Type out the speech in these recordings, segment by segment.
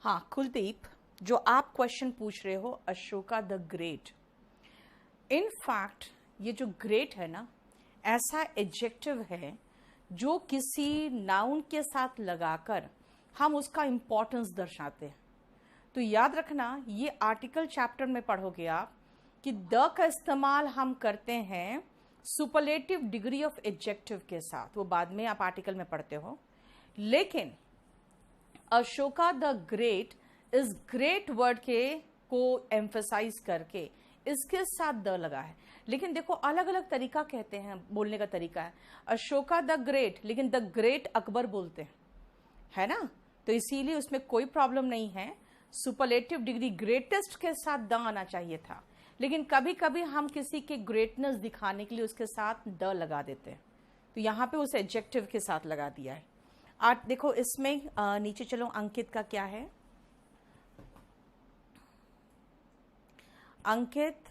हाँ कुलदीप, जो आप क्वेश्चन पूछ रहे हो Ashoka the great, in fact ये जो ग्रेट है ना, ऐसा एडजेक्टिव है जो किसी नाउन के साथ लगाकर हम उसका इंपॉर्टेंस दर्शाते हैं। तो याद रखना, ये आर्टिकल चैप्टर में पढ़ोगे आप कि द का इस्तेमाल हम करते हैं सुपरलेटिव डिग्री ऑफ एडजेक्टिव के साथ, वो बाद में आप आर्टिकल में पढ़ते हो। लेकिन अशोका द ग्रेट इस ग्रेट वर्ड के को एम्फसाइज करके इसके साथ द लगा है। लेकिन देखो अलग अलग तरीका कहते हैं, बोलने का तरीका है। अशोका द ग्रेट, लेकिन द ग्रेट अकबर बोलते हैं, है ना, तो इसीलिए उसमें कोई प्रॉब्लम नहीं है। सुपरलेटिव डिग्री ग्रेटेस्ट के साथ द आना चाहिए था, लेकिन कभी कभी हम किसी के ग्रेटनेस दिखाने के लिए उसके साथ द लगा देते हैं, तो यहाँ पे उस एडजेक्टिव के साथ लगा दिया है। आज देखो इसमें नीचे चलो, अंकित का क्या है। अंकित,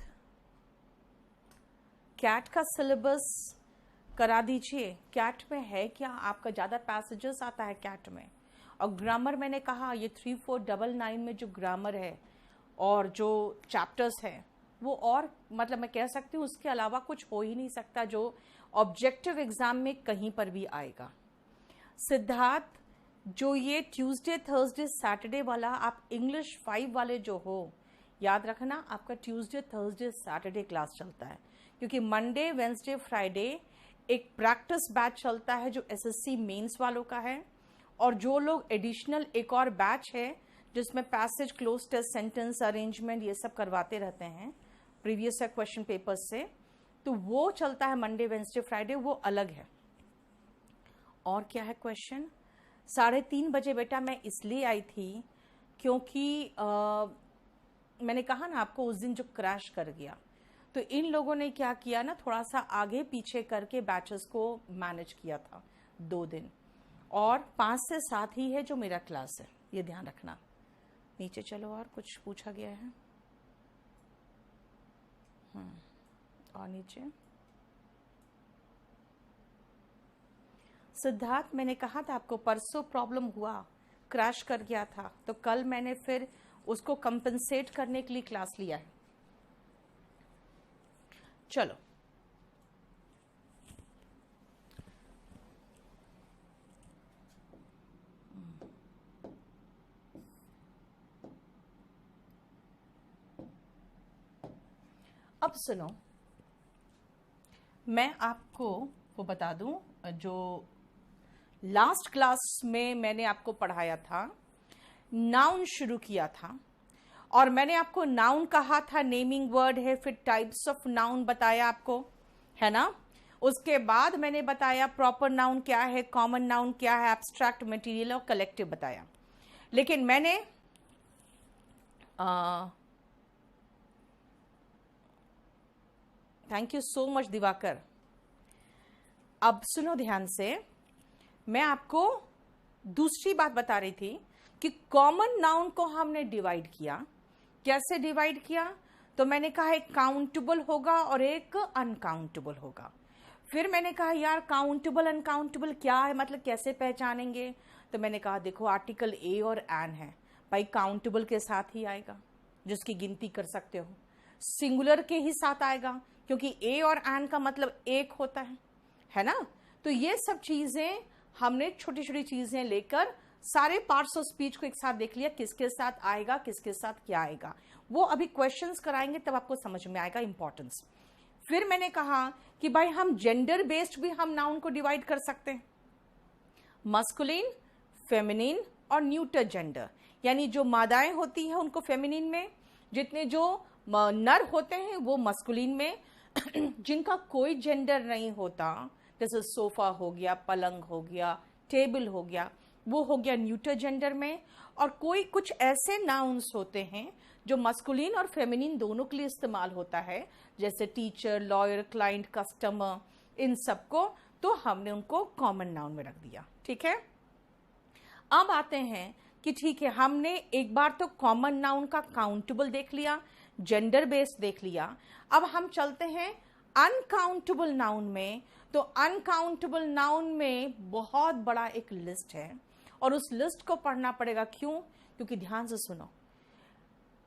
कैट का सिलेबस करा दीजिए। कैट में है क्या, आपका ज़्यादा पैसेजेस आता है कैट में। और ग्रामर मैंने कहा ये 3499 में जो ग्रामर है और जो चैप्टर्स है वो, और मतलब मैं कह सकती हूँ उसके अलावा कुछ हो ही नहीं सकता जो ऑब्जेक्टिव एग्जाम में कहीं पर भी आएगा। सिद्धार्थ, जो ये ट्यूसडे थर्सडे सैटरडे वाला आप इंग्लिश 5 वाले जो हो, याद रखना आपका ट्यूसडे थर्सडे सैटरडे क्लास चलता है, क्योंकि मंडे वेंसडे फ्राइडे एक प्रैक्टिस बैच चलता है जो एसएससी मेंस वालों का है। और जो लोग एडिशनल एक और बैच है जिसमें passage, cloze test, sentence arrangement ये सब करवाते रहते हैं प्रीवियस क्वेश्चन पेपर्स से, तो वो चलता है मंडे वेंसडे फ्राइडे, वो अलग है। और क्या है क्वेश्चन? 3:30 बजे बेटा मैं इसलिए आई थी क्योंकि मैंने कहा ना आपको उस दिन जो क्रैश कर गया, तो इन लोगों ने क्या किया ना, थोड़ा सा आगे पीछे करके बैचेस को मैनेज किया था 2 दिन, और 5 से 7 ही है जो मेरा क्लास है, ये ध्यान रखना। नीचे चलो, और कुछ पूछा गया है? और नीचे सिद्धार्थ, मैंने कहा था आपको परसों प्रॉब्लम हुआ, क्रैश कर गया था, तो कल मैंने फिर उसको कंपनसेट करने के लिए क्लास लिया है। चलो अब सुनो, मैं आपको वो बता दूं जो लास्ट क्लास में मैंने आपको पढ़ाया था, नाउन शुरू किया था, और मैंने आपको नाउन कहा था नेमिंग वर्ड है, फिर टाइप्स ऑफ नाउन बताया आपको, है ना। उसके बाद मैंने बताया प्रॉपर नाउन क्या है, कॉमन नाउन क्या है, एब्स्ट्रैक्ट, मटेरियल और कलेक्टिव बताया। लेकिन मैंने thank you so much Diwakar. अब सुनो ध्यान से, मैं आपको दूसरी बात बता रही थी कि कॉमन नाउन को हमने डिवाइड किया। कैसे डिवाइड किया? तो मैंने कहा एक काउंटेबल होगा और एक अनकाउंटेबल होगा। फिर मैंने कहा यार काउंटेबल अनकाउंटेबल क्या है, मतलब कैसे पहचानेंगे? तो मैंने कहा देखो आर्टिकल ए और एन है भाई, काउंटेबल के साथ ही आएगा जिसकी गिनती कर सकते हो, सिंगुलर के ही साथ आएगा क्योंकि ए और एन का मतलब एक होता है ना। तो ये सब चीजें हमने छोटी छोटी चीजें लेकर सारे पार्ट्स ऑफ स्पीच को एक साथ देख लिया, किसके साथ आएगा, किसके साथ क्या आएगा। वो अभी क्वेश्चंस कराएंगे तब आपको समझ में आएगा इंपॉर्टेंस। फिर मैंने कहा कि भाई हम जेंडर बेस्ड भी हम नाउन को डिवाइड कर सकते हैं, मस्कुलिन, फेमिनिन और न्यूटर जेंडर, यानी जो मादाएं होती हैं उनको फेमिनिन में, जितने जो नर होते हैं वो मस्कुलिन में, जिनका कोई जेंडर नहीं होता जैसे सोफा हो गया, पलंग हो गया, टेबल हो गया, वो हो गया न्यूटर जेंडर में। और कोई कुछ ऐसे नाउन्स होते हैं जो मस्कुलिन और फेमिनिन दोनों के लिए इस्तेमाल होता है, जैसे टीचर, लॉयर, क्लाइंट, कस्टमर, इन सबको तो हमने उनको कॉमन नाउन में रख दिया। ठीक है, अब आते हैं कि ठीक है हमने एक बार तो कॉमन नाउन का काउंटेबल देख लिया, जेंडर बेस्ड देख लिया, अब हम चलते हैं अनकाउंटेबल नाउन में। तो अनकाउंटेबल नाउन में बहुत बड़ा एक लिस्ट है और उस लिस्ट को पढ़ना पड़ेगा। क्यों? क्योंकि ध्यान से सुनो,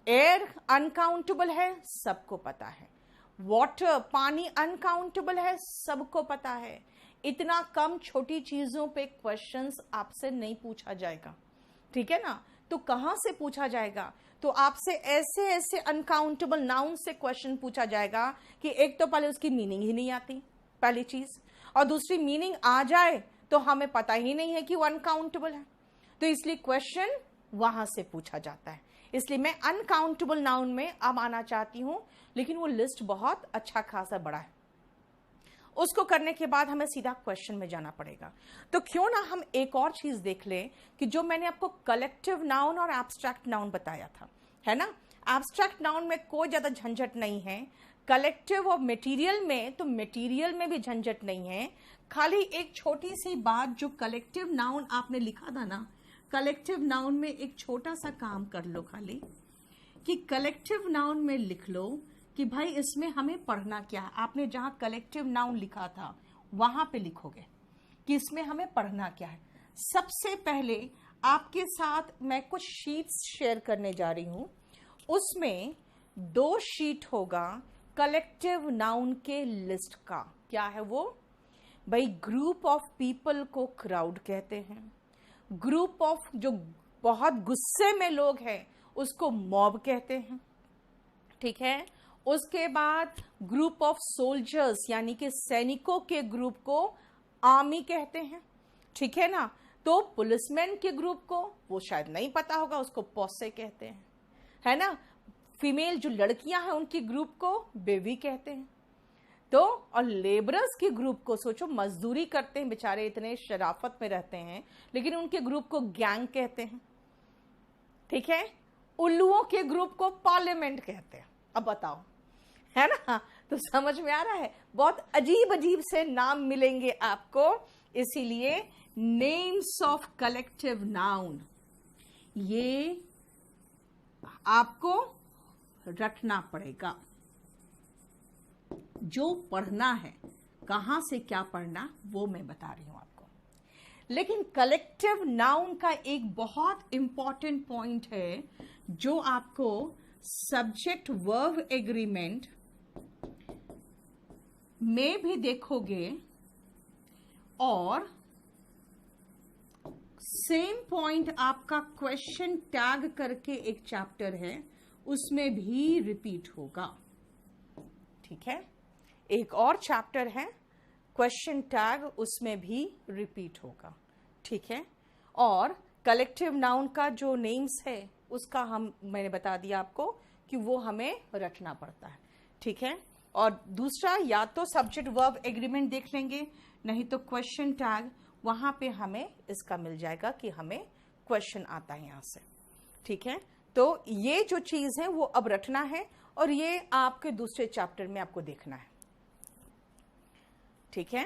एयर अनकाउंटेबल है, सबको पता है। वाटर, पानी अनकाउंटेबल है, सबको पता है। इतना कम छोटी चीजों पे क्वेश्चंस आपसे नहीं पूछा जाएगा, ठीक है ना? तो कहां से पूछा जाएगा? तो आपसे ऐसे ऐसे अनकाउंटेबल नाउन से क्वेश्चन पूछा जाएगा कि एक तो पहले उसकी मीनिंग ही नहीं आती, पहली चीज, और दूसरी मीनिंग आ जाए तो हमें पता ही नहीं है कि वो अनकाउंटेबल है। तो इसलिए क्वेश्चन वहां से पूछा जाता है। इसलिए मैं अनकाउंटेबल नाउन में अब आना चाहती हूं, लेकिन वो लिस्ट बहुत अच्छा खासा बड़ा है। उसको करने के बाद हमें सीधा क्वेश्चन में जाना पड़ेगा। तो क्यों ना हम एक और चीज देख लें कि जो मैंने आपको कलेक्टिव नाउन और एब्स्ट्रैक्ट नाउन बताया था, है ना? एब्स्ट्रैक्ट नाउन में कोई ज्यादा झंझट नहीं है। कलेक्टिव और मटेरियल में, तो मटेरियल में भी झंझट नहीं है। खाली एक छोटी सी बात, जो कलेक्टिव नाउन आपने लिखा था ना, कलेक्टिव नाउन में एक छोटा सा काम कर लो खाली, कि कलेक्टिव नाउन में लिख लो कि भाई इसमें हमें पढ़ना क्या है। आपने जहां कलेक्टिव नाउन लिखा था वहां पे लिखोगे कि इसमें हमें पढ़ना क्या है। सबसे पहले आपके साथ मैं कुछ शीट्स शेयर करने जा रही हूं। उसमें 2 शीट होगा कलेक्टिव नाउन के लिस्ट का। क्या है वो? भाई, ग्रुप ऑफ पीपल को क्राउड कहते हैं। ग्रुप ऑफ जो बहुत गुस्से में लोग हैं उसको मॉब कहते हैं, ठीक है? उसके बाद ग्रुप ऑफ सोल्जर्स यानी कि सैनिकों के ग्रुप को आर्मी कहते हैं, ठीक है ना? तो पुलिसमैन के ग्रुप को, वो शायद नहीं पता होगा, उसको पॉसे कहते हैं, है ना? फीमेल जो लड़कियां हैं उनके ग्रुप को बेबी कहते हैं। तो और लेबरर्स के ग्रुप को, सोचो मजदूरी करते हैं बेचारे, इतने शराफत में रहते हैं, लेकिन उनके ग्रुप को गैंग कहते हैं, ठीक है? उल्लुओं के ग्रुप को पार्लियामेंट कहते हैं। अब बताओ, है ना? तो समझ में आ रहा है, बहुत अजीब अजीब से नाम मिलेंगे आपको। इसीलिए नेम्स ऑफ कलेक्टिव नाउन ये आपको रटना पड़ेगा। जो पढ़ना है, कहां से क्या पढ़ना, वो मैं बता रही हूं आपको। लेकिन कलेक्टिव नाउन का एक बहुत इंपॉर्टेंट पॉइंट है जो आपको सब्जेक्ट वर्ब एग्रीमेंट में भी देखोगे, और सेम पॉइंट आपका क्वेश्चन टैग करके एक चैप्टर है उसमें भी रिपीट होगा, ठीक है? एक और चैप्टर है क्वेश्चन टैग, उसमें भी रिपीट होगा, ठीक है? और कलेक्टिव नाउन का जो नेम्स है उसका मैंने बता दिया आपको कि वो हमें रटना पड़ता है, ठीक है? और दूसरा, या तो सब्जेक्ट वर्ब एग्रीमेंट देख लेंगे, नहीं तो क्वेश्चन टैग, वहां पे हमें इसका मिल जाएगा कि हमें क्वेश्चन आता है यहां से, ठीक है? तो ये जो चीज है वो अब रटना है, और ये आपके दूसरे चैप्टर में आपको देखना है, ठीक है?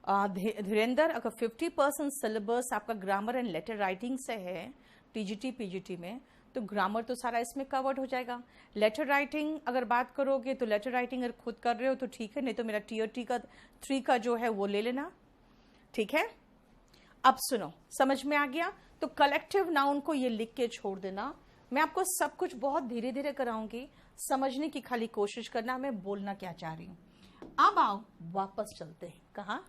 धीरेंद्र, अगर 50% सिलेबस आपका ग्रामर एंड लेटर राइटिंग से है टीजीटी पीजीटी में, तो ग्रामर तो सारा इसमें कवर्ड हो जाएगा। लेटर राइटिंग अगर बात करोगे तो लेटर राइटिंग अगर खुद कर रहे हो तो ठीक है, नहीं तो मेरा टीयर 3 का जो है वो ले लेना, ठीक है? अब सुनो, समझ में आ गया? तो कलेक्टिव नाउन को ये लिख के छोड़ देना। मैं आपको सब कुछ बहुत धीरे धीरे कराऊंगी, समझने की खाली कोशिश करना मैं बोलना क्या चाह रही हूं। अब आओ वापस चलते हैं। कहाँ?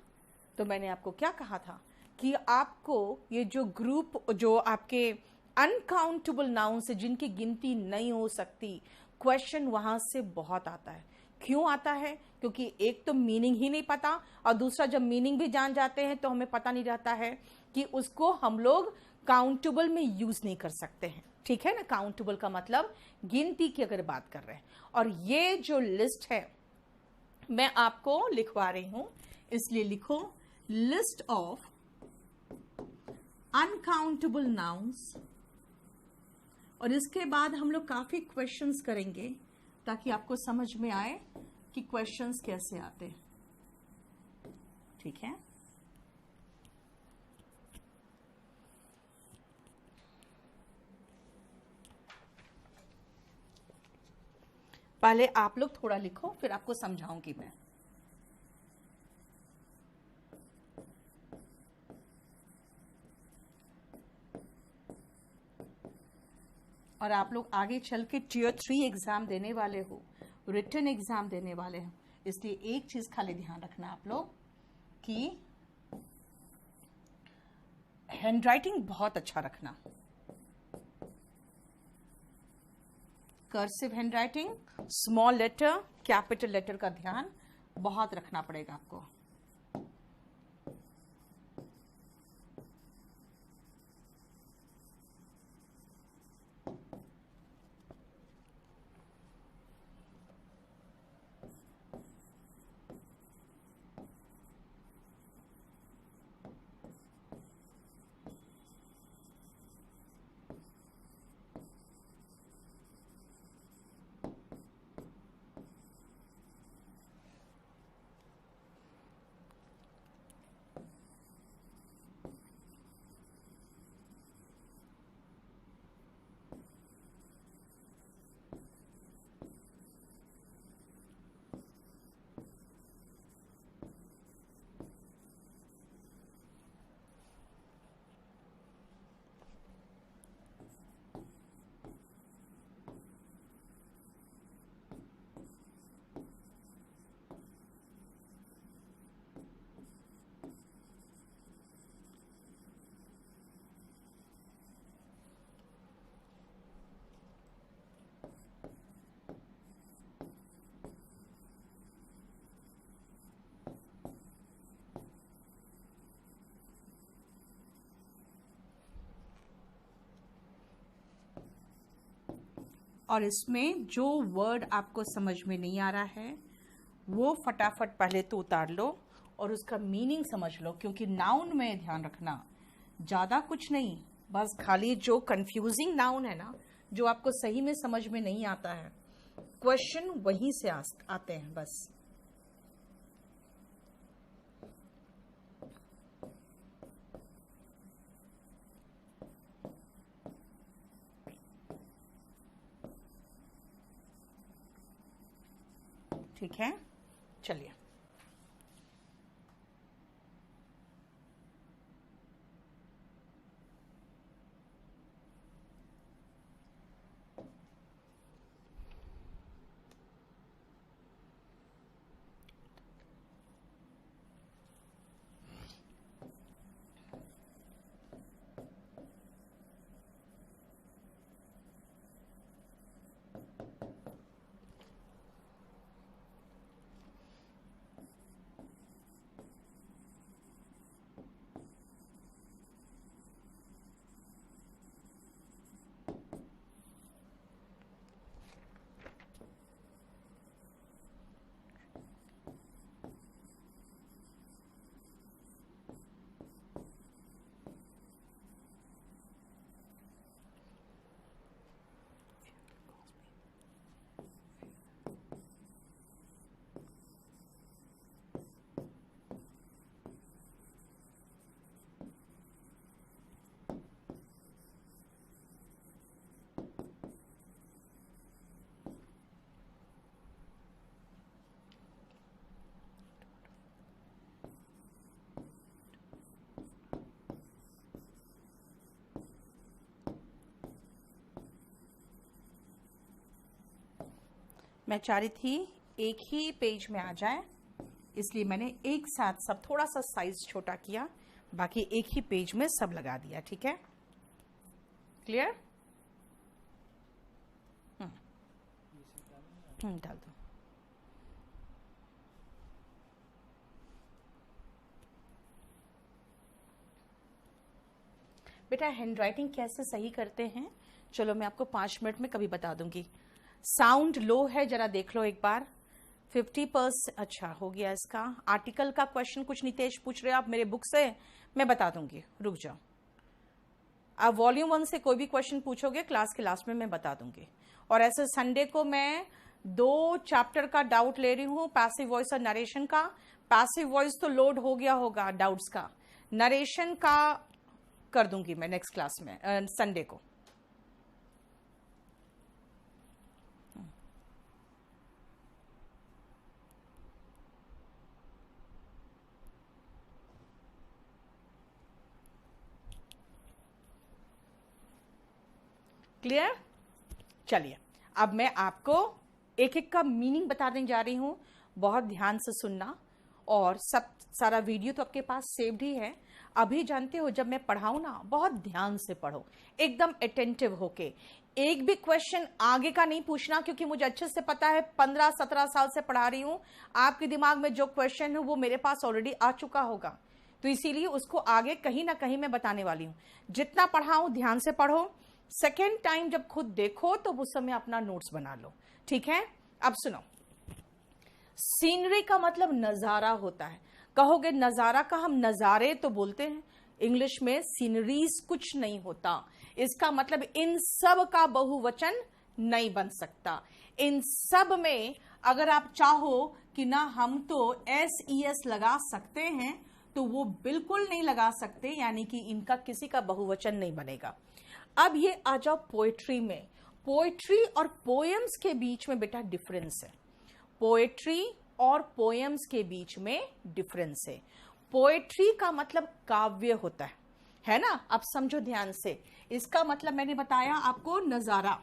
तो मैंने आपको क्या कहा था कि आपको ये जो ग्रुप, जो आपके अनकाउंटेबल नाउन से जिनकी गिनती नहीं हो सकती, क्वेश्चन वहां से बहुत आता है। क्यों आता है? क्योंकि एक तो मीनिंग ही नहीं पता, और दूसरा जब मीनिंग भी जान जाते हैं तो हमें पता नहीं रहता है कि उसको हम लोग काउंटेबल में यूज नहीं कर सकते हैं, ठीक है ना? काउंटेबल का मतलब गिनती की अगर बात कर रहे हैं। और ये जो लिस्ट है मैं आपको लिखवा रही हूं, इसलिए लिखो लिस्ट ऑफ अनकाउंटेबल नाउन्स, और इसके बाद हम लोग काफी क्वेश्चंस करेंगे ताकि आपको समझ में आए कि क्वेश्चंस कैसे आते हैं, ठीक है? पहले आप लोग थोड़ा लिखो, फिर आपको समझाऊंगी मैं। और आप लोग आगे चल के Tier 3 एग्जाम देने वाले हो, रिटन एग्जाम देने वाले हैं, इसलिए एक चीज खाली ध्यान रखना आप लोग कि हैंडराइटिंग बहुत अच्छा रखना। Cursive handwriting, small letter, capital letter का ध्यान बहुत रखना पड़ेगा आपको। और इसमें जो वर्ड आपको समझ में नहीं आ रहा है वो फटाफट पहले तो उतार लो और उसका मीनिंग समझ लो, क्योंकि नाउन में ध्यान रखना, ज़्यादा कुछ नहीं, बस खाली जो कंफ्यूजिंग नाउन है ना, जो आपको सही में समझ में नहीं आता है, क्वेश्चन वहीं से आते हैं बस। ठीक है, चलिए। मैं चाह रही थी एक ही पेज में आ जाए, इसलिए मैंने एक साथ सब थोड़ा सा साइज छोटा किया, बाकी एक ही पेज में सब लगा दिया। ठीक है, क्लियर? डाल दो। बेटा हैंडराइटिंग कैसे सही करते हैं, चलो मैं आपको 5 मिनट में कभी बता दूंगी। साउंड लो है, जरा देख लो एक बार। 50%, अच्छा हो गया इसका। आर्टिकल का क्वेश्चन कुछ नितेश पूछ रहे हो आप मेरे बुक से, मैं बता दूंगी, रुक जाओ। आप वॉल्यूम 1 से कोई भी क्वेश्चन पूछोगे क्लास के लास्ट में मैं बता दूंगी। और ऐसे संडे को मैं 2 चैप्टर का डाउट ले रही हूँ, पैसिव वॉइस और नरेशन का। पैसिव वॉइस तो लोड हो गया होगा डाउट्स का, नरेशन का कर दूंगी मैं नेक्स्ट क्लास में संडे को। क्लियर? चलिए अब मैं आपको एक एक का मीनिंग बताने जा रही हूं, बहुत ध्यान से सुनना। और सब सारा वीडियो तो आपके पास सेव्ड ही है। अभी जानते हो जब मैं पढ़ाऊं ना, बहुत ध्यान से पढ़ो, एकदम अटेंटिव होके। एक भी क्वेश्चन आगे का नहीं पूछना, क्योंकि मुझे अच्छे से पता है 15-17 साल से पढ़ा रही हूं। आपके दिमाग में जो क्वेश्चन है वो मेरे पास ऑलरेडी आ चुका होगा, तो इसीलिए उसको आगे कहीं ना कहीं मैं बताने वाली हूं। जितना पढ़ाऊं ध्यान से पढ़ो, सेकेंड टाइम जब खुद देखो तो उस समय अपना नोट्स बना लो, ठीक है? अब सुनो, सीनरी का मतलब नजारा होता है। कहोगे नजारा का हम नजारे तो बोलते हैं, इंग्लिश में सीनरीज कुछ नहीं होता। इसका मतलब इन सब का बहुवचन नहीं बन सकता। इन सब में अगर आप चाहो कि ना हम तो SES लगा सकते हैं, तो वो बिल्कुल नहीं लगा सकते, यानी कि इनका किसी का बहुवचन नहीं बनेगा। अब ये आ जाओ पोएट्री में। पोएट्री और पोएम्स के बीच में बेटा डिफरेंस है। पोएट्री और पोएम्स के बीच में डिफरेंस है। पोएट्री का मतलब काव्य होता है ना? अब समझो ध्यान से, इसका मतलब मैंने बताया आपको नजारा,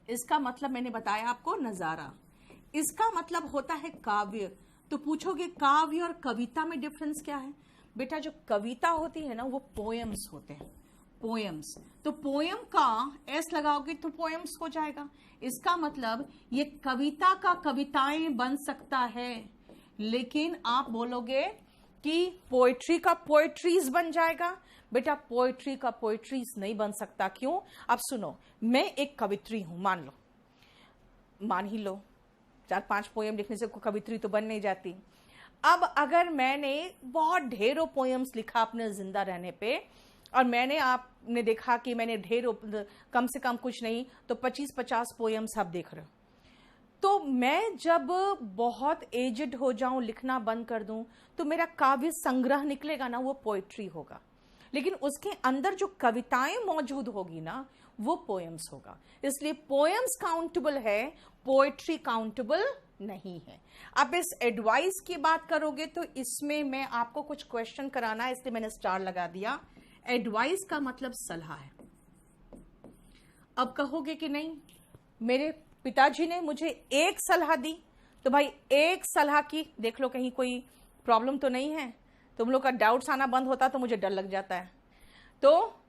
इसका मतलब मैंने बताया आपको नजारा, इसका मतलब होता है काव्य। तो पूछोगे काव्य और कविता में डिफरेंस क्या है? बेटा जो कविता होती है ना वो पोएम्स होते हैं, पोएम्स। तो पोएम का एस लगाओगे तो पोएम्स हो जाएगा। इसका मतलब ये कविता का कविताएं बन सकता है, लेकिन आप बोलोगे कि पोएट्री का पोएट्रीज बन जाएगा। बेटा पोएट्री का पोएट्रीज नहीं बन सकता। क्यों? अब सुनो, मैं एक कवित्री हूं, मान ही लो, 4-5 पोएम लिखने से कवित्री तो बन नहीं जाती। अब अगर मैंने बहुत ढेरों पोएम्स लिखा अपने जिंदा रहने पे, और मैंने आपने देखा कि मैंने ढेरों, कम से कम कुछ नहीं तो 25-50 पोएम्स आप देख रहे हो, तो मैं जब बहुत एजड हो जाऊं, लिखना बंद कर दूं, तो मेरा काव्य संग्रह निकलेगा ना, वो पोएट्री होगा। लेकिन उसके अंदर जो कविताएं मौजूद होगी ना, वो पोएम्स होगा। इसलिए पोएम्स काउंटेबल है, पोएट्री काउंटेबल नहीं है। अब इस एडवाइस की बात करोगे तो इसमें मैं आपको कुछ क्वेश्चन कराना है, इसलिए मैंने स्टार लगा दिया। एडवाइस का मतलब सलाह है। अब कहोगे कि नहीं, मेरे पिताजी ने मुझे एक सलाह दी, तो भाई एक सलाह की देख लो कहीं कोई प्रॉब्लम तो नहीं है। तुम लोग का डाउट्स आना बंद होता तो मुझे डर लग जाता है। तो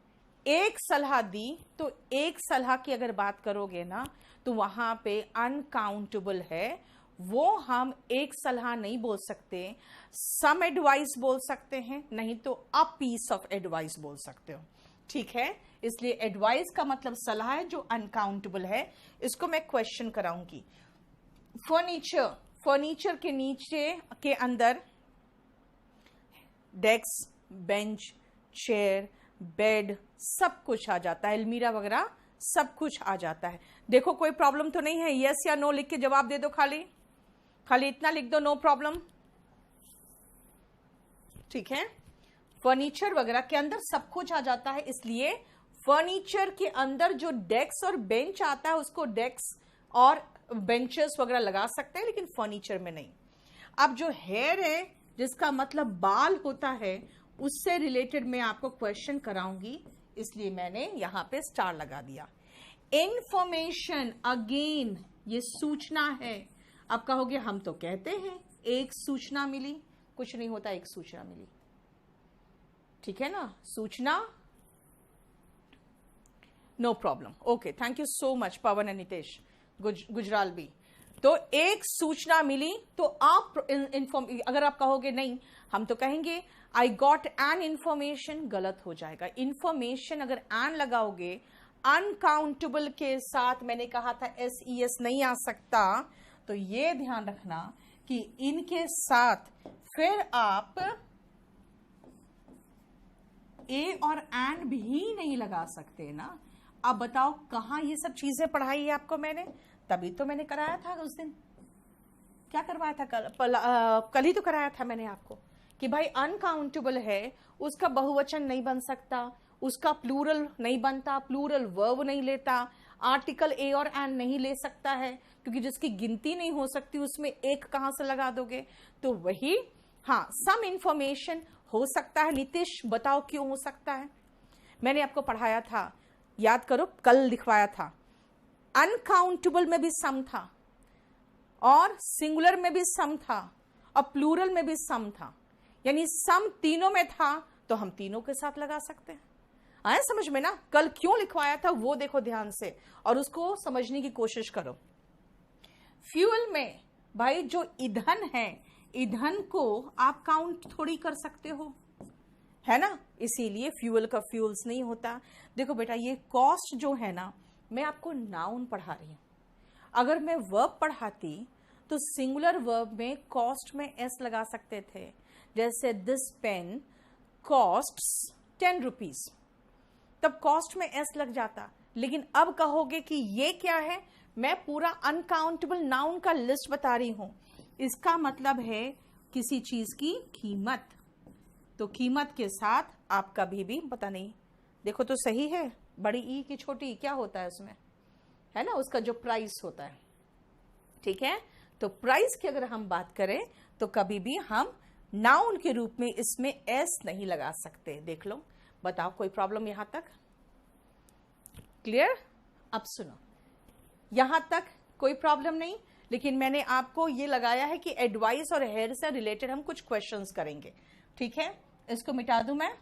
एक सलाह दी, तो एक सलाह की अगर बात करोगे ना, तो वहां पे अनकाउंटेबल है। वो हम एक सलाह नहीं बोल सकते, सम एडवाइस बोल सकते हैं, नहीं तो अ पीस ऑफ एडवाइस बोल सकते हो, ठीक है? इसलिए एडवाइस का मतलब सलाह है जो अनकाउंटेबल है। इसको मैं क्वेश्चन कराऊंगी। फर्नीचर, फर्नीचर के नीचे के अंदर डेस्क, बेंच, चेयर, बेड सब कुछ आ जाता है, अलमीरा वगैरह सब कुछ आ जाता है। देखो कोई प्रॉब्लम तो नहीं है? यस या नो लिख के जवाब दे दो, खाली इतना लिख दो, नो प्रॉब्लम, ठीक है? फर्नीचर वगैरह के अंदर सब कुछ आ जाता है, इसलिए फर्नीचर के अंदर जो डेस्क और बेंच आता है उसको डेस्क और बेंचेस वगैरह लगा सकते हैं, लेकिन फर्नीचर में नहीं। अब जो हेयर है, जिसका मतलब बाल होता है, उससे रिलेटेड मैं आपको क्वेश्चन कराऊंगी, इसलिए मैंने यहां पे स्टार लगा दिया। इंफॉर्मेशन, अगेन ये सूचना है। अब कहोगे हम तो कहते हैं एक सूचना मिली, कुछ नहीं होता, एक सूचना मिली, ठीक है ना? सूचना, no problem, okay, thank you so much Pawan and Nitesh, Gujral भी। तो एक सूचना मिली, तो आप अगर आप कहोगे नहीं, हम तो कहेंगे आई गॉट एन इंफॉर्मेशन, गलत हो जाएगा। इंफॉर्मेशन अगर एन लगाओगे, अनकाउंटेबल के साथ मैंने कहा था SES नहीं आ सकता, तो ये ध्यान रखना कि इनके साथ फिर आप ए और एन भी नहीं लगा सकते ना। अब बताओ कहां ये सब चीजें पढ़ाई है आपको मैंने? तभी तो मैंने कराया था उस दिन। क्या करवाया था? कल ही तो कराया था मैंने आपको कि भाई अनकाउंटेबल है, उसका बहुवचन नहीं बन सकता, उसका प्लूरल नहीं बनता, प्लूरल वर्ब नहीं लेता, आर्टिकल ए और एन नहीं ले सकता है, क्योंकि जिसकी गिनती नहीं हो सकती उसमें एक कहां से लगा दोगे? तो वही, हाँ, सम इंफॉर्मेशन हो सकता है। नीतीश बताओ क्यों हो सकता है? मैंने आपको पढ़ाया था, याद करो, कल लिखवाया था, अनकाउंटेबल में भी सम था और सिंगुलर में भी सम था और प्लूरल में भी सम था, यानी सम तीनों में था तो हम तीनों के साथ लगा सकते हैं। आए समझ में ना? कल क्यों लिखवाया था वो देखो ध्यान से और उसको समझने की कोशिश करो। फ्यूल में भाई जो ईंधन है, ईंधन को आप काउंट थोड़ी कर सकते हो, है ना, इसीलिए फ्यूल का फ्यूल्स नहीं होता। देखो बेटा, ये कॉस्ट जो है ना, मैं आपको नाउन पढ़ा रही हूं। अगर मैं वर्ब पढ़ाती तो सिंगुलर वर्ब में कॉस्ट में एस लगा सकते थे, जैसे दिस पेन कॉस्ट्स 10 रुपीज, तब कॉस्ट में एस लग जाता। लेकिन अब कहोगे कि ये क्या है, मैं पूरा अनकाउंटेबल नाउन का लिस्ट बता रही हूं, इसका मतलब है किसी चीज की कीमत, तो कीमत के साथ आप कभी भी, पता नहीं, देखो तो सही है, बड़ी ई की छोटी क्या होता है उसमें, है ना, उसका जो प्राइस होता है, ठीक है। तो प्राइस की अगर हम बात करें तो कभी भी हम नाउन के रूप में इसमें एस नहीं लगा सकते। देख लो, बताओ कोई प्रॉब्लम यहां तक? क्लियर? अब सुनो, यहां तक कोई प्रॉब्लम नहीं, लेकिन मैंने आपको ये लगाया है कि एडवाइस और हेयर से रिलेटेड हम कुछ क्वेश्चंस करेंगे, ठीक है। इसको मिटा दूं मैं,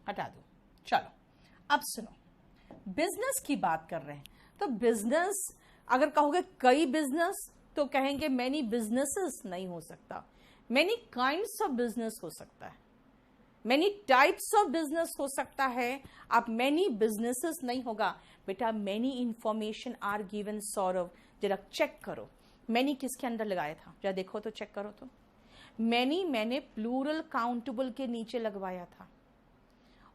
हटा दूं, चलो अब सुनो, बिजनेस की बात कर रहे हैं। तो बिजनेस अगर कहोगे कई बिजनेस तो कहेंगे मैनी बिजनेसेस नहीं हो सकता, मैनी काइंड्स ऑफ बिजनेस हो सकता है, मैनी टाइप्स ऑफ बिजनेस हो सकता है, आप मैनी बिजनेसेस नहीं होगा। बेटा many information are given, Saurabh जरा चेक करो, मैनी किसके अंदर लगाया था, जरा देखो तो, चेक करो तो। मैनी मैंने प्लूरल काउंटेबल के नीचे लगवाया था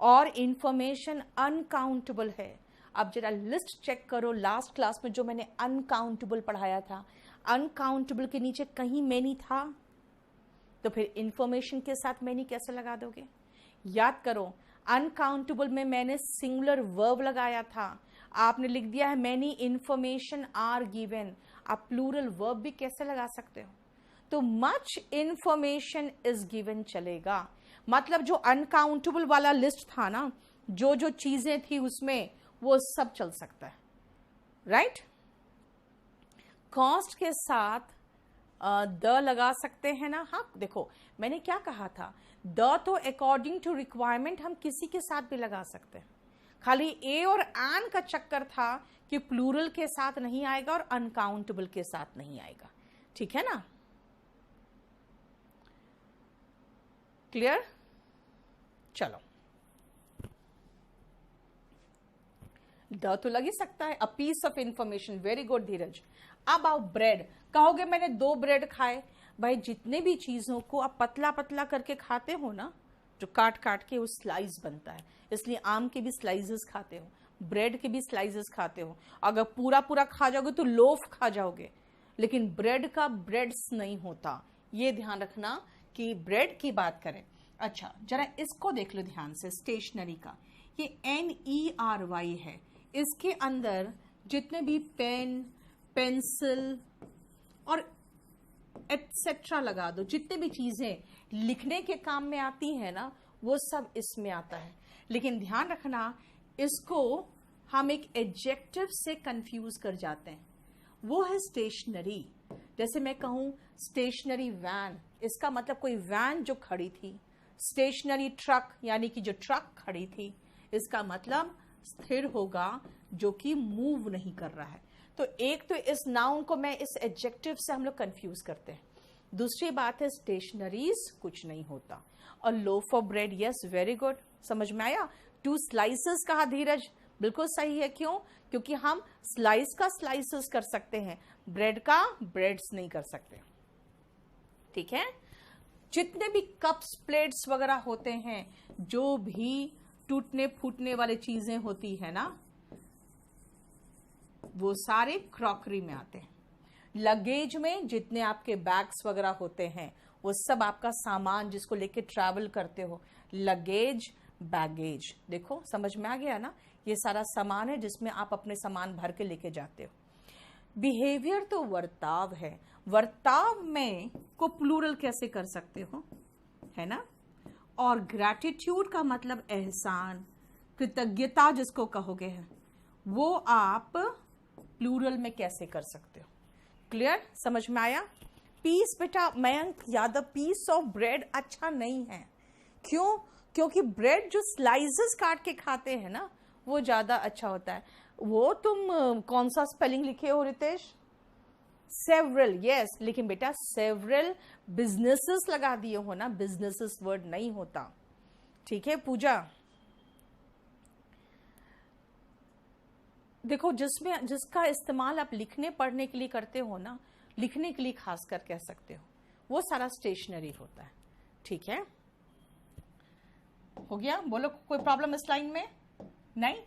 और इंफॉर्मेशन अनकाउंटेबल है। अब जरा लिस्ट चेक करो, लास्ट क्लास में जो मैंने अनकाउंटेबल पढ़ाया था, अनकाउंटेबल के नीचे कहीं मैनी था, तो फिर इंफॉर्मेशन के साथ मैनी कैसे लगा दोगे? याद करो, अनकाउंटेबल में मैंने सिंगुलर वर्ब लगाया था, आपने लिख दिया है मैनी इंफॉर्मेशन आर गिवन, आप प्लूरल वर्ब भी कैसे लगा सकते हो? तो मच इंफॉर्मेशन इज गिवन चलेगा, मतलब जो अनकाउंटेबल वाला लिस्ट था ना, जो जो चीजें थी उसमें, वो सब चल सकता है, राइट। कॉस्ट के साथ द लगा सकते हैं ना। हाँ देखो, मैंने क्या कहा था, द तो अकॉर्डिंग टू रिक्वायरमेंट हम किसी के साथ भी लगा सकते हैं, खाली ए और एन का चक्कर था कि प्लूरल के साथ नहीं आएगा और अनकाउंटेबल के साथ नहीं आएगा, ठीक है ना। क्लियर? चलो, द तो लग ही सकता है, a piece of information, very good Dheeraj. अब आओ ब्रेड, कहोगे मैंने 2 ब्रेड खाए, भाई जितने भी चीजों को आप पतला पतला करके खाते हो ना, जो काट काट के वो स्लाइस बनता है, इसलिए आम के भी स्लाइसेस खाते हो, ब्रेड के भी स्लाइसेस खाते हो, अगर पूरा पूरा खा जाओगे तो लोफ खा जाओगे, लेकिन ब्रेड का ब्रेड्स नहीं होता, ये ध्यान रखना कि ब्रेड की बात करें। अच्छा जरा इसको देख लो ध्यान से, स्टेशनरी का, ये NERY है, इसके अंदर जितने भी पेन, पेंसिल और एटसेट्रा लगा दो, जितने भी चीजें लिखने के काम में आती हैं ना, वो सब इसमें आता है। लेकिन ध्यान रखना, इसको हम एक एडजेक्टिव से कंफ्यूज कर जाते हैं, वो है स्टेशनरी। जैसे मैं कहूं स्टेशनरी वैन, इसका मतलब कोई वैन जो खड़ी थी। स्टेशनरी ट्रक यानी कि जो ट्रक खड़ी थी, इसका मतलब स्थिर होगा, जो कि मूव नहीं कर रहा है। तो एक तो इस नाउन को मैं इस एडजेक्टिव से हम लोग कंफ्यूज करते हैं। दूसरी बात है स्टेशनरीज कुछ नहीं होता। और loaf of bread, yes very good, समझ में आया। 2 स्लाइसेस कहा धीरज, बिल्कुल सही है। क्यों? क्योंकि हम स्लाइस का स्लाइसेस कर सकते हैं, ब्रेड का ब्रेड्स नहीं कर सकते, ठीक है। जितने भी कप्स, प्लेट्स वगैरह होते हैं, जो भी टूटने फूटने वाली चीजें होती है ना, वो सारे क्रॉकरी में आते हैं। लगेज में जितने आपके बैग्स वगैरह होते हैं, वो सब आपका सामान जिसको लेके ट्रैवल करते हो, लगेज, बैगेज, देखो समझ में आ गया ना, ये सारा सामान है जिसमें आप अपने सामान भर के लेके जाते हो। बिहेवियर तो वर्ताव है, वर्ताव में को प्लूरल कैसे कर सकते हो? है ना। और ग्रैटिट्यूड का मतलब एहसान, कृतज्ञता जिसको कहोगे है, वो आप प्लूरल में कैसे कर सकते हो। क्लियर, समझ में आया। पीस बेटा Mayank Yadav, piece of bread अच्छा नहीं है। क्यों? क्योंकि ब्रेड जो स्लाइसेस काट के खाते हैं ना, वो ज्यादा अच्छा होता है। वो तुम कौन सा स्पेलिंग लिखे हो रितेश? सेवरल, यस, लेकिन बेटा सेवरल बिजनेसेस लगा दिए हो ना, बिजनेसेस वर्ड नहीं होता। ठीक है पूजा, देखो जिसका इस्तेमाल आप लिखने पढ़ने के लिए करते हो ना, लिखने के लिए खासकर कह सकते हो, वो सारा स्टेशनरी होता है। ठीक है, हो गया? बोलो कोई प्रॉब्लम इस लाइन में? नहीं,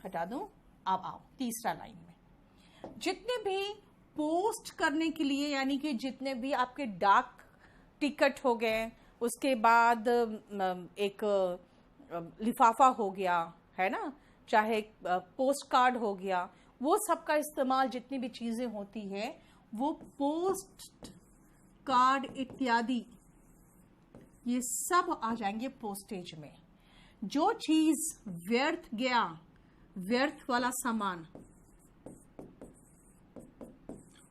हटा दूं। अब आओ तीसरा लाइन में, जितने भी पोस्ट करने के लिए, यानी कि जितने भी आपके डाक टिकट हो गए, उसके बाद एक लिफाफा हो गया, है ना, चाहे पोस्ट कार्ड हो गया, वो सब का इस्तेमाल, जितनी भी चीजें होती हैं वो पोस्ट कार्ड इत्यादि, ये सब आ जाएंगे पोस्टेज में। जो चीज व्यर्थ गया, व्यर्थ वाला सामान,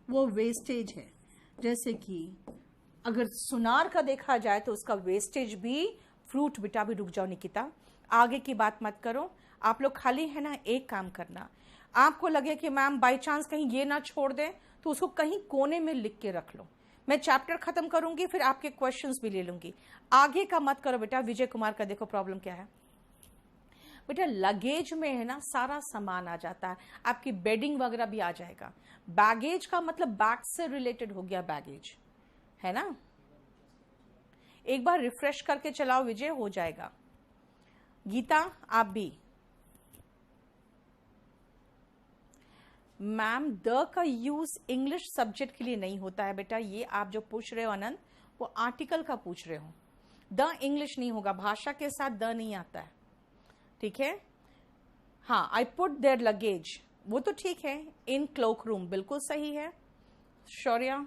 वो वेस्टेज है। जैसे कि अगर सुनार का देखा जाए तो उसका वेस्टेज भी फ्रूट। बेटा भी रुक जाओ निकिता, आगे की बात मत करो। आप लोग खाली है ना, एक काम करना, आपको लगे कि मैम बाई चांस कहीं ये ना छोड़ दे, तो उसको कहीं कोने में लिख के रख लो। मैं चैप्टर खत्म करूंगी, फिर आपके क्वेश्चंस भी ले लूंगी। आगे का मत करो बेटा। विजय कुमार का देखो प्रॉब्लम क्या है बेटा, लगेज में है ना सारा सामान आ जाता है, आपकी बेडिंग वगैरह भी आ जाएगा। बैगेज का मतलब बैग से रिलेटेड हो गया, बैगेज, है ना। एक बार रिफ्रेश करके चलाओ विजय, हो जाएगा। गीता आप भी। मैम द का यूज इंग्लिश सब्जेक्ट के लिए नहीं होता है बेटा। ये आप जो पूछ रहे हो आनंद, वो आर्टिकल का पूछ रहे हो। द इंग्लिश नहीं होगा, भाषा के साथ द नहीं आता है। ठीक है, हाँ, आई पुट देयर लगेज, वो तो ठीक है। इन क्लोक रूम बिल्कुल सही है। शौर्या,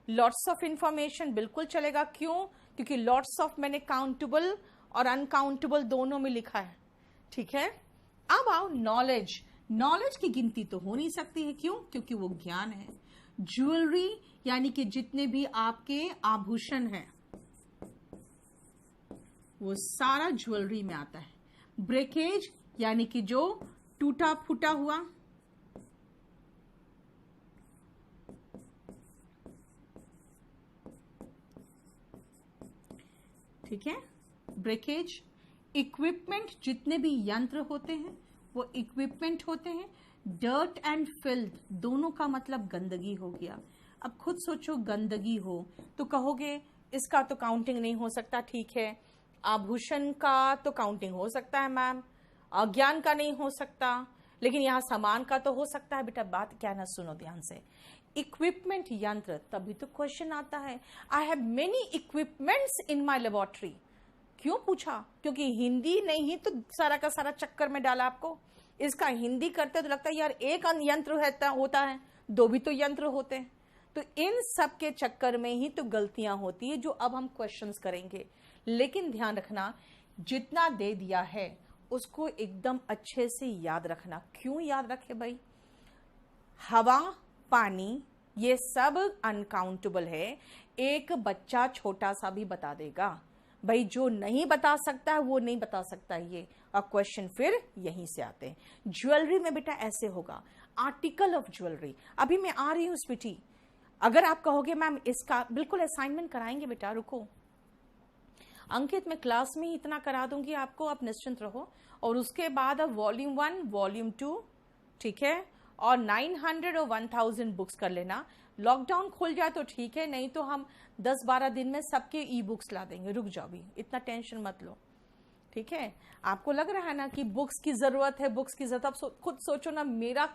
लॉट्स ऑफ इंफॉर्मेशन बिल्कुल चलेगा। क्यों? क्योंकि लॉट्स ऑफ मैंने काउंटेबल और अनकाउंटेबल दोनों में लिखा है। ठीक है, अब आओ नॉलेज। नॉलेज की गिनती तो हो नहीं सकती है। क्यों? क्योंकि वो ज्ञान है। ज्वेलरी यानी कि जितने भी आपके आभूषण हैं, वो सारा ज्वेलरी में आता है। ब्रेकेज यानी कि जो टूटा फूटा हुआ, ठीक है, ब्रेकेज। इक्विपमेंट, जितने भी यंत्र होते हैं वो इक्विपमेंट होते हैं। डर्ट एंड फिल्थ दोनों का मतलब गंदगी हो गया। अब खुद सोचो, गंदगी हो तो कहोगे इसका तो काउंटिंग नहीं हो सकता। ठीक है, आभूषण का तो काउंटिंग हो सकता है मैम, अज्ञान का नहीं हो सकता, लेकिन यहाँ सामान का तो हो सकता है। बेटा बात क्या ना, सुनो ध्यान से। इक्विपमेंट यंत्र, तभी तो क्वेश्चन आता है I have many equipments in my laboratory. क्यों पूछा? क्योंकि हिंदी नहीं ही तो सारा का सारा चक्कर में डाला आपको। इसका हिंदी करते तो लगता है यार एक यंत्र होता है, दो भी तो यंत्र होते हैं। तो इन सब के चक्कर में ही तो गलतियां होती है, जो अब हम क्वेश्चंस करेंगे। लेकिन ध्यान रखना, जितना दे दिया है उसको एकदम अच्छे से याद रखना। क्यों याद रखे भाई? हवा, पानी, ये सब अनकाउंटेबल है। एक बच्चा छोटा सा भी बता देगा भाई, जो नहीं बता सकता है वो नहीं बता सकता ये। और क्वेश्चन फिर यहीं से आते हैं। ज्वेलरी में बेटा ऐसे होगा, आर्टिकल ऑफ ज्वेलरी। अभी मैं आ रही हूं स्वीटी, अगर आप कहोगे मैम इसका बिल्कुल असाइनमेंट कराएंगे बेटा, रुको अंकित, मैं क्लास में ही इतना करा दूंगी आपको, आप निश्चिंत रहो। और उसके बाद अब वॉल्यूम 1, वॉल्यूम 2, ठीक है, और 900 और 1000 बुक्स कर लेना। लॉकडाउन खुल जाए तो ठीक है, नहीं तो हम 10-12 दिन में सबके ई बुक्स ला देंगे। रुक जाओ भी, इतना टेंशन मत लो। ठीक है, आपको लग रहा है ना कि बुक्स की जरूरत है, बुक्स की जरूरत। आप खुद सोचो ना, मेरा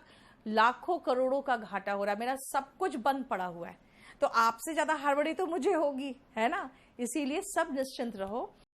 लाखों करोड़ों का घाटा हो रहा है, मेरा सब कुछ बंद पड़ा हुआ है, तो आपसे ज्यादा हड़बड़ी तो मुझे होगी, है ना। इसीलिए सब निश्चिंत रहो,